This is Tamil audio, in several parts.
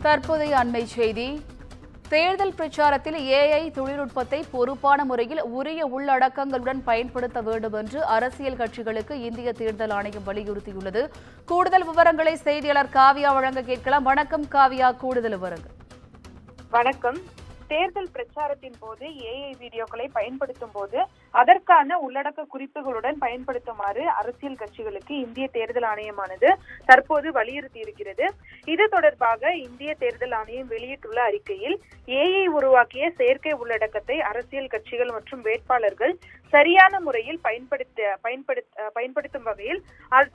தற்போதைய அண்மை செய்தி. தேர்தல் பிரச்சாரத்தில் ஏஐ தொழில்நுட்பத்தை பொறுப்பான முறையில் உரிய உள்ளடக்கங்களுடன் பயன்படுத்த வேண்டும் என்று அரசியல் கட்சிகளுக்கு இந்திய தேர்தல் ஆணையம் வலியுறுத்தியுள்ளது. கூடுதல் விவரங்களை செய்தியாளர் காவியா வழங்க கேட்கலாம். வணக்கம் காவியா, கூடுதல் விவரங்கள். வணக்கம். தேர்தல் பிரச்சாரத்தின் போது ஏஐ வீடியோக்களை பயன்படுத்தும் போது அதற்கான உள்ளடக்க குறிப்புகளுடன் பயன்படுத்துமாறு அரசியல் கட்சிகளுக்கு இந்திய தேர்தல் ஆணையமானது தற்போது வலியுறுத்தி இருக்கிறது. இது தொடர்பாக இந்திய தேர்தல் ஆணையம் வெளியிட்டுள்ள அறிக்கையில் ஏஐ உருவாக்கிய செயற்கை உள்ளடக்கத்தை அரசியல் கட்சிகள் மற்றும் வேட்பாளர்கள் சரியான முறையில் பயன்படுத்தும் வகையில்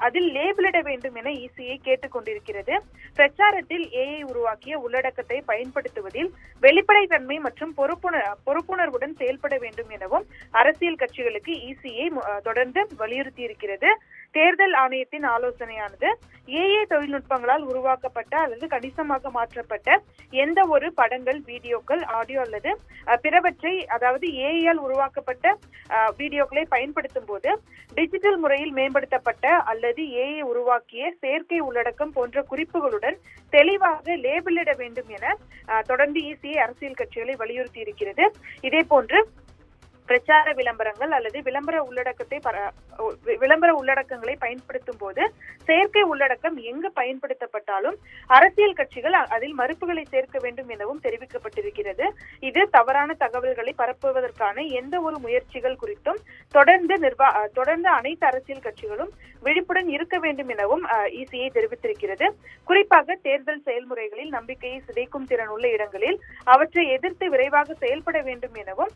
அதில் லேபிளிட வேண்டும் என இசிஐ கேட்டுக் கொண்டிருக்கிறது. பிரச்சாரத்தில் ஏஐ உருவாக்கிய உள்ளடக்கத்தை பயன்படுத்துவதில் வெளிப்படைத்தன்மை மற்றும் பொறுப்புணர்வுடன் செயல்பட வேண்டும் எனவும் அரசியல் கட்சிகளுக்கு இசிஐ தொடர்ந்து வலியுறுத்தி இருக்கிறது. தேர்தல் ஆணையத்தின் ஆலோசனையானது ஏஐ தொழில்நுட்பங்களால் உருவாக்கப்பட்ட அல்லது கணிசமாக மாற்றப்பட்ட எந்த ஒரு படங்கள், வீடியோக்கள், ஆடியோ அல்லது பிறவற்றை, அதாவது ஏஐயால் உருவாக்கப்பட்ட வீடியோக்களை பயன்படுத்தும் போது டிஜிட்டல் முறையில் மேம்படுத்தப்பட்ட அல்லது ஏஐ உருவாக்கிய செயற்கை உள்ளடக்கம் போன்ற குறிப்புகளுடன் தெளிவாக லேபிளிட வேண்டும் என தொடர்ந்து இசிஐ அரசியல் கட்சிகளை வலியுறுத்தி இருக்கிறது. இதே போன்று பிரச்சார விளம்பரங்கள் அல்லது விளம்பர உள்ளடக்கங்களை பயன்படுத்தும் போது செயற்கை உள்ளடக்கம் எங்கு பயன்படுத்தப்பட்டாலும் அரசியல் கட்சிகள் அதில் மறுப்புகளை சேர்க்க வேண்டும் எனவும் தெரிவிக்கப்பட்டிருக்கிறது. இது தவறான தகவல்களை பரப்புவதற்கான எந்த ஒரு முயற்சிகள் குறித்தும் தொடர்ந்து அனைத்து அரசியல் கட்சிகளும் விழிப்புடன் இருக்க வேண்டும் எனவும் இசிஐ தெரிவித்திருக்கிறது. குறிப்பாக தேர்தல் செயல்முறைகளில் நம்பிக்கையை சிதைக்கும் திறன் உள்ள இடங்களில் அவற்றை எதிர்த்து விரைவாக செயல்பட வேண்டும் எனவும்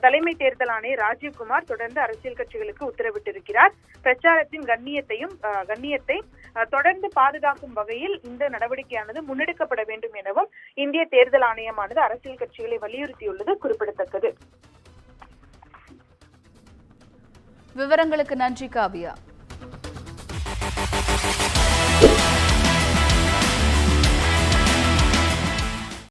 தலைமை தேர்தல் ஆணையர் ராஜீவ்குமார் தொடர்ந்து அரசியல் கட்சிகளுக்கு உத்தரவிட்டிருக்கிறார். பிரச்சாரத்தின் கண்ணியத்தை தொடர்ந்து பாதுகாக்கும் வகையில் இந்த நடவடிக்கையானது முன்னெடுக்கப்பட வேண்டும் எனவும் இந்திய தேர்தல் ஆணையமானது அரசியல் கட்சிகளை வலியுறுத்தியுள்ளது குறிப்பிடத்தக்கது. விவரங்களுக்கு நன்றி காவியா.